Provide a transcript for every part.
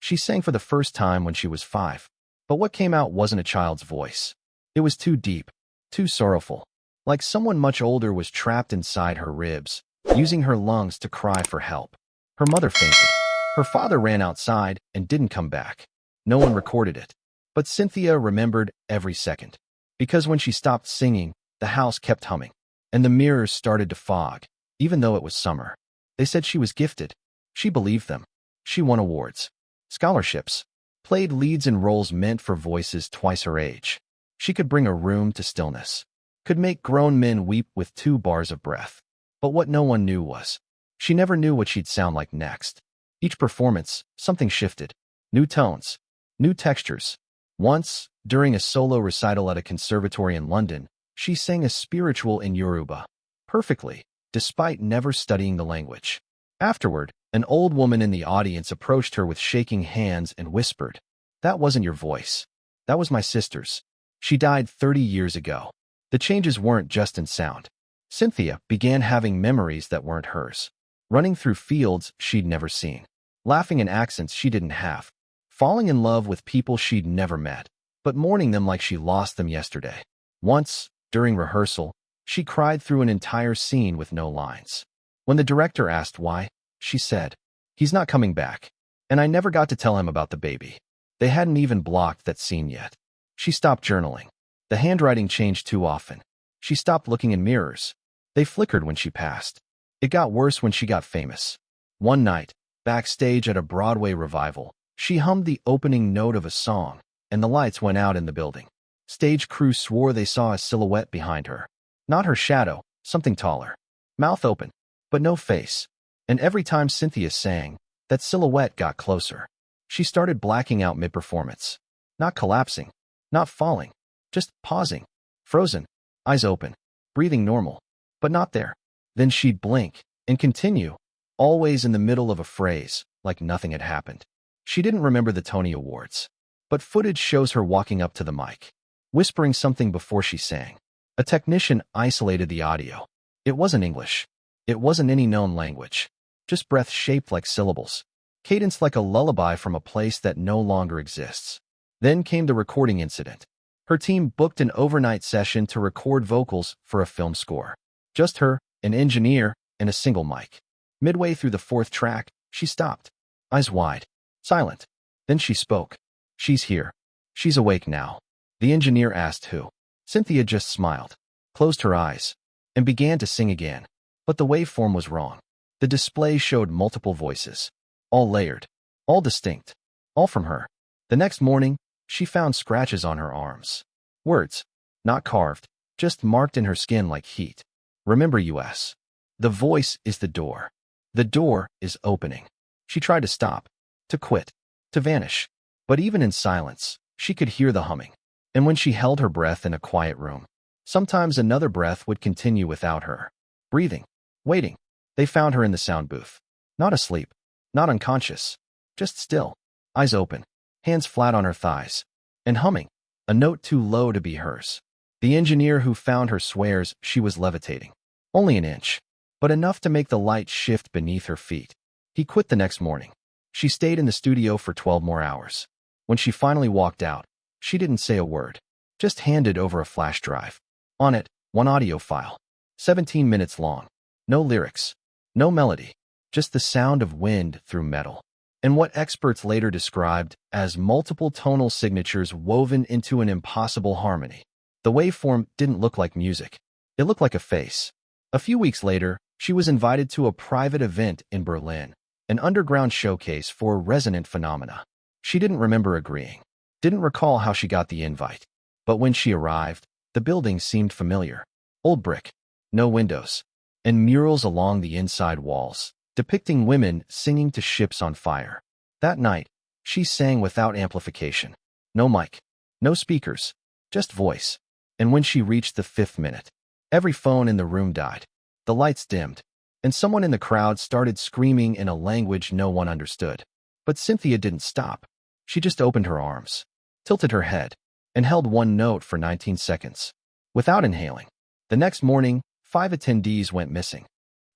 She sang for the first time when she was 5. But what came out wasn't a child's voice. It was too deep, too sorrowful, like someone much older was trapped inside her ribs, using her lungs to cry for help. Her mother fainted. Her father ran outside and didn't come back. No one recorded it. But Cynthia remembered every second. Because when she stopped singing, the house kept humming. And the mirrors started to fog, even though it was summer. They said she was gifted. She believed them. She won awards, scholarships, played leads in roles meant for voices twice her age. She could bring a room to stillness, could make grown men weep with 2 bars of breath. But what no one knew was, she never knew what she'd sound like next. Each performance, something shifted. New tones, new textures. Once, during a solo recital at a conservatory in London, she sang a spiritual in Yoruba, perfectly, despite never studying the language. Afterward, an old woman in the audience approached her with shaking hands and whispered, "That wasn't your voice. That was my sister's. She died 30 years ago." The changes weren't just in sound. Cynthia began having memories that weren't hers, running through fields she'd never seen, laughing in accents she didn't have, falling in love with people she'd never met, but mourning them like she lost them yesterday. Once, during rehearsal, she cried through an entire scene with no lines. When the director asked why, she said, "He's not coming back, and I never got to tell him about the baby." They hadn't even blocked that scene yet. She stopped journaling. The handwriting changed too often. She stopped looking in mirrors. They flickered when she passed. It got worse when she got famous. One night, backstage at a Broadway revival, she hummed the opening note of a song, and the lights went out in the building. Stage crew swore they saw a silhouette behind her. Not her shadow, something taller. Mouth open, but no face. And every time Cynthia sang, that silhouette got closer. She started blacking out mid-performance. Not collapsing, not falling, just pausing, frozen, eyes open, breathing normal, but not there. Then she'd blink and continue, always in the middle of a phrase, like nothing had happened. She didn't remember the Tony Awards, but footage shows her walking up to the mic, whispering something before she sang. A technician isolated the audio. It wasn't English. It wasn't any known language. Just breath shaped like syllables, cadence like a lullaby from a place that no longer exists. Then came the recording incident. Her team booked an overnight session to record vocals for a film score. Just her, an engineer, and a single mic. Midway through the 4th track, she stopped, eyes wide, silent. Then she spoke. "She's here. She's awake now." The engineer asked who. Cynthia just smiled, closed her eyes, and began to sing again. But the waveform was wrong. The display showed multiple voices, all layered, all distinct, all from her. The next morning, she found scratches on her arms. Words, not carved, just marked in her skin like heat. "Remember US. The voice is the door. The door is opening." She tried to stop, to quit, to vanish. But even in silence, she could hear the humming. And when she held her breath in a quiet room, sometimes another breath would continue without her. Breathing, waiting. They found her in the sound booth. Not asleep, not unconscious, just still, eyes open, hands flat on her thighs, and humming, a note too low to be hers. The engineer who found her swears she was levitating. Only an inch, but enough to make the light shift beneath her feet. He quit the next morning. She stayed in the studio for 12 more hours. When she finally walked out, she didn't say a word, just handed over a flash drive. On it, one audio file, 17 minutes long. No lyrics, no melody, just the sound of wind through metal. And what experts later described as multiple tonal signatures woven into an impossible harmony. The waveform didn't look like music. It looked like a face. A few weeks later, she was invited to a private event in Berlin, an underground showcase for resonant phenomena. She didn't remember agreeing, didn't recall how she got the invite. But when she arrived, the building seemed familiar. Old brick, no windows, and murals along the inside walls, depicting women singing to ships on fire. That night, she sang without amplification. No mic, no speakers, just voice. And when she reached the 5th minute, every phone in the room died. The lights dimmed, and someone in the crowd started screaming in a language no one understood. But Cynthia didn't stop. She just opened her arms, tilted her head, and held one note for 19 seconds, without inhaling. The next morning, 5 attendees went missing.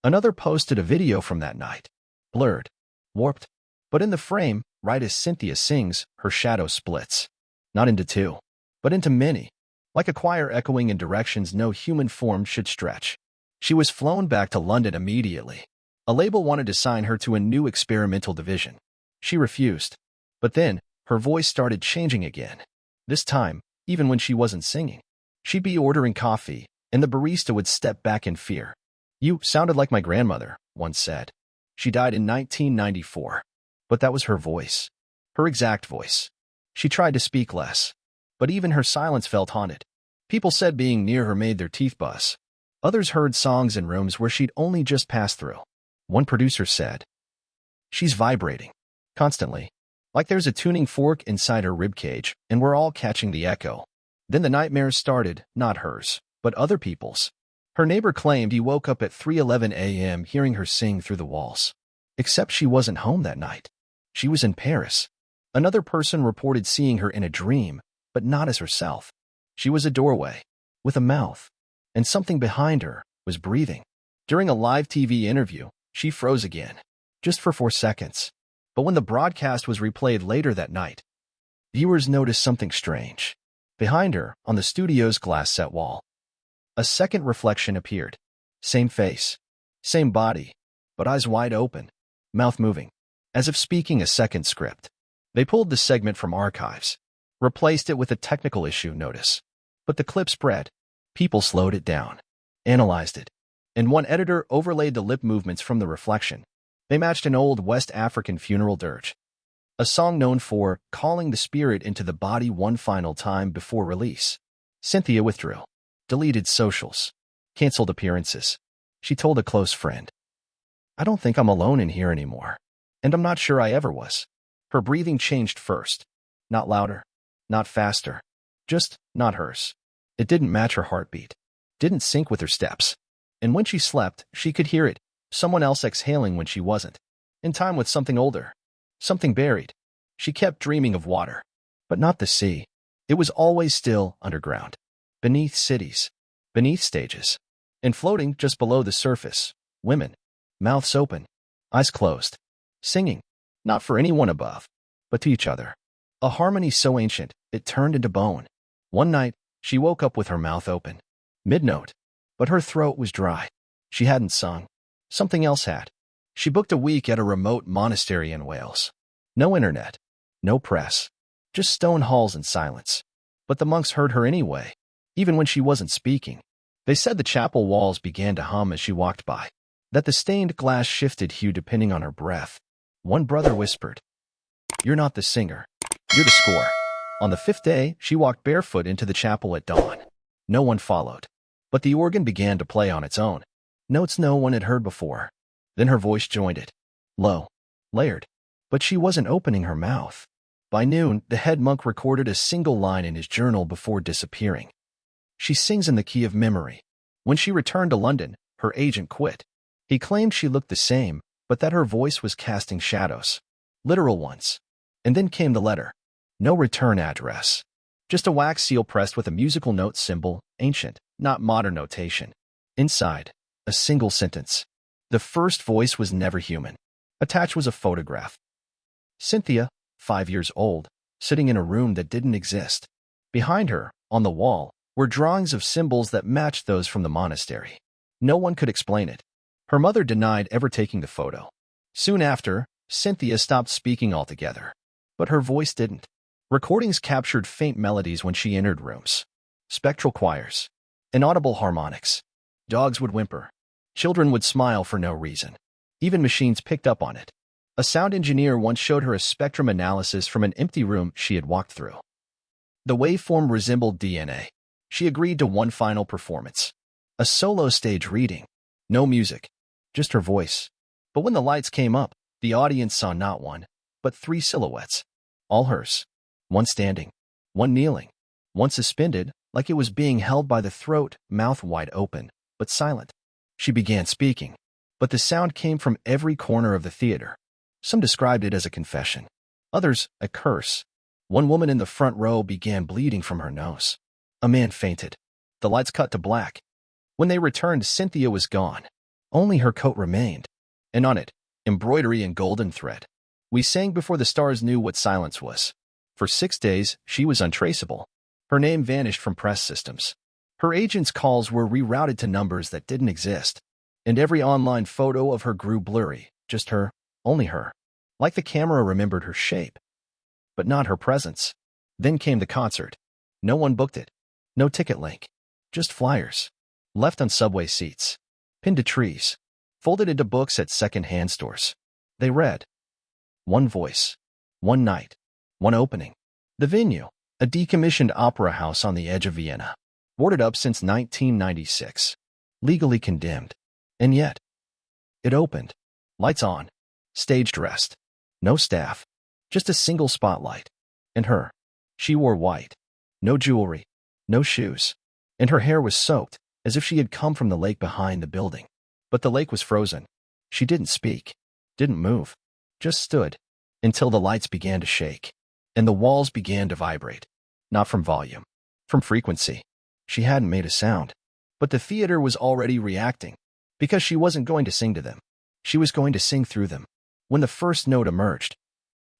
Another posted a video from that night. Blurred, warped, but in the frame, Right as Cynthia sings, her shadow splits. Not into two, but into many, like a choir echoing in directions no human form should stretch. She was flown back to London immediately. A label wanted to sign her to a new experimental division. She refused. But then, her voice started changing again. This time, even when she wasn't singing. She'd be ordering coffee, and the barista would step back in fear. "You sounded like my grandmother," one said. She died in 1994. But that was her voice. Her exact voice. She tried to speak less. But even her silence felt haunted. People said being near her made their teeth buzz. Others heard songs in rooms where she'd only just passed through. One producer said, "She's vibrating. Constantly. Like there's a tuning fork inside her ribcage, and we're all catching the echo." Then the nightmares started, not hers, but other people's. Her neighbor claimed he woke up at 3:11 a.m. hearing her sing through the walls. Except she wasn't home that night. She was in Paris. Another person reported seeing her in a dream, but not as herself. She was a doorway, with a mouth, and something behind her was breathing. During a live TV interview, she froze again, just for 4 seconds. But when the broadcast was replayed later that night, viewers noticed something strange. Behind her, on the studio's glass set wall, a second reflection appeared. Same face, same body, but eyes wide open, mouth moving, as if speaking a second script. They pulled the segment from archives, replaced it with a technical issue notice. But the clip spread. People slowed it down, analyzed it, and one editor overlaid the lip movements from the reflection. They matched an old West African funeral dirge, a song known for calling the spirit into the body one final time before release. Cynthia withdrew, deleted socials, canceled appearances. She told a close friend, "I don't think I'm alone in here anymore, and I'm not sure I ever was." Her breathing changed first. Not louder, not faster, just not hers. It didn't match her heartbeat, didn't sync with her steps. And when she slept, she could hear it, someone else exhaling when she wasn't. In time with something older, something buried. She kept dreaming of water, but not the sea. It was always still underground, beneath cities, beneath stages, and floating just below the surface, women, mouths open, eyes closed, singing, not for anyone above, but to each other. A harmony so ancient, it turned into bone. One night, she woke up with her mouth open, mid-note, but her throat was dry. She hadn't sung. Something else had. She booked a week at a remote monastery in Wales. No internet, no press, just stone halls and silence. But the monks heard her anyway, even when she wasn't speaking. They said the chapel walls began to hum as she walked by, that the stained glass shifted hue depending on her breath. One brother whispered, "You're not the singer, you're the score." On the 5th day, she walked barefoot into the chapel at dawn. No one followed, but the organ began to play on its own, notes no one had heard before. Then her voice joined it, low, layered, but she wasn't opening her mouth. By noon, the head monk recorded a single line in his journal before disappearing. "She sings in the key of memory." When she returned to London, her agent quit. He claimed she looked the same, but that her voice was casting shadows, literal ones. And then came the letter. No return address. Just a wax seal pressed with a musical note symbol, ancient, not modern notation. Inside, a single sentence. The first voice was never human. Attached was a photograph. Cynthia, 5 years old, sitting in a room that didn't exist. Behind her, on the wall, were drawings of symbols that matched those from the monastery. No one could explain it. Her mother denied ever taking the photo. Soon after, Cynthia stopped speaking altogether. But her voice didn't. Recordings captured faint melodies when she entered rooms. Spectral choirs. Inaudible harmonics. Dogs would whimper. Children would smile for no reason. Even machines picked up on it. A sound engineer once showed her a spectrum analysis from an empty room she had walked through. The waveform resembled DNA. She agreed to one final performance. A solo stage reading. No music, just her voice. But when the lights came up, the audience saw not one, but 3 silhouettes. All hers. One standing, one kneeling, one suspended, like it was being held by the throat, mouth wide open, but silent. She began speaking, but the sound came from every corner of the theater. Some described it as a confession. Others, a curse. One woman in the front row began bleeding from her nose. A man fainted. The lights cut to black. When they returned, Cynthia was gone. Only her coat remained, and on it, embroidery in golden thread. We sang before the stars knew what silence was. For 6 days, she was untraceable. Her name vanished from press systems. Her agent's calls were rerouted to numbers that didn't exist. And every online photo of her grew blurry. Just her, only her. Like the camera remembered her shape, but not her presence. Then came the concert. No one booked it. No ticket link. Just flyers. Left on subway seats. Pinned to trees. Folded into books at second-hand stores. They read. One voice. One night. One opening. The venue, a decommissioned opera house on the edge of Vienna. Boarded up since 1996. Legally condemned. And yet, it opened. Lights on. Stage dressed. No staff. Just a single spotlight. And her. She wore white. No jewelry. No shoes. And her hair was soaked, as if she had come from the lake behind the building. But the lake was frozen. She didn't speak. Didn't move. Just stood. Until the lights began to shake. And the walls began to vibrate. Not from volume. From frequency. She hadn't made a sound. But the theater was already reacting. Because she wasn't going to sing to them. She was going to sing through them. When the first note emerged,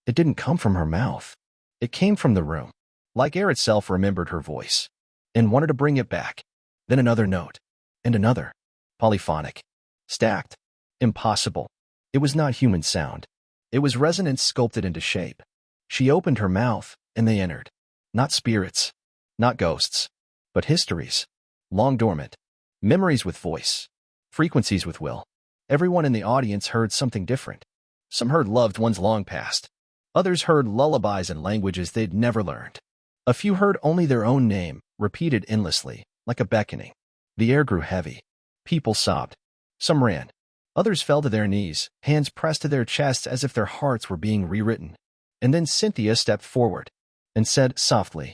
it didn't come from her mouth. It came from the room. Like air itself remembered her voice. And wanted to bring it back. Then another note. And another. Polyphonic. Stacked. Impossible. It was not human sound. It was resonance sculpted into shape. She opened her mouth, and they entered. Not spirits. Not ghosts. But histories. Long dormant. Memories with voice. Frequencies with will. Everyone in the audience heard something different. Some heard loved ones long past. Others heard lullabies in languages they'd never learned. A few heard only their own name, repeated endlessly, like a beckoning. The air grew heavy. People sobbed. Some ran. Others fell to their knees, hands pressed to their chests as if their hearts were being rewritten. And then Cynthia stepped forward and said softly,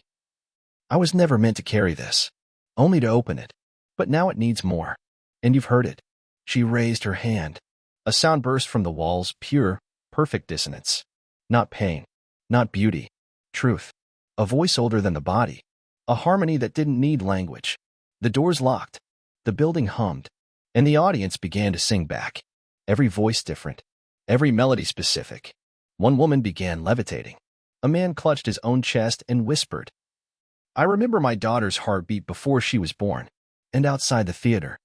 I was never meant to carry this, only to open it. But now it needs more. And you've heard it. She raised her hand. A sound burst from the walls, pure, perfect dissonance. Not pain. Not beauty. Truth. A voice older than the body. A harmony that didn't need language. The doors locked. The building hummed. And the audience began to sing back. Every voice different. Every melody specific. One woman began levitating. A man clutched his own chest and whispered, I remember my daughter's heartbeat before she was born. And outside the theater,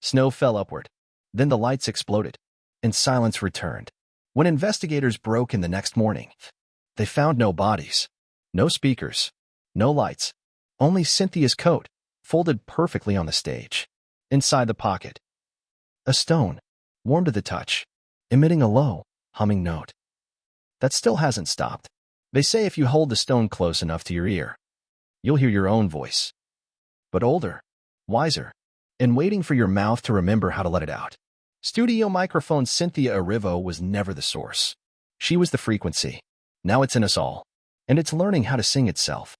snow fell upward. Then the lights exploded. And silence returned. When investigators broke in the next morning, they found no bodies. No speakers. No lights. Only Cynthia's coat, folded perfectly on the stage. Inside the pocket, a stone, warm to the touch, emitting a low, humming note. That still hasn't stopped. They say if you hold the stone close enough to your ear, you'll hear your own voice. But older, wiser, and waiting for your mouth to remember how to let it out. Studio microphone Cynthia Erivo was never the source. She was the frequency. Now it's in us all. And it's learning how to sing itself.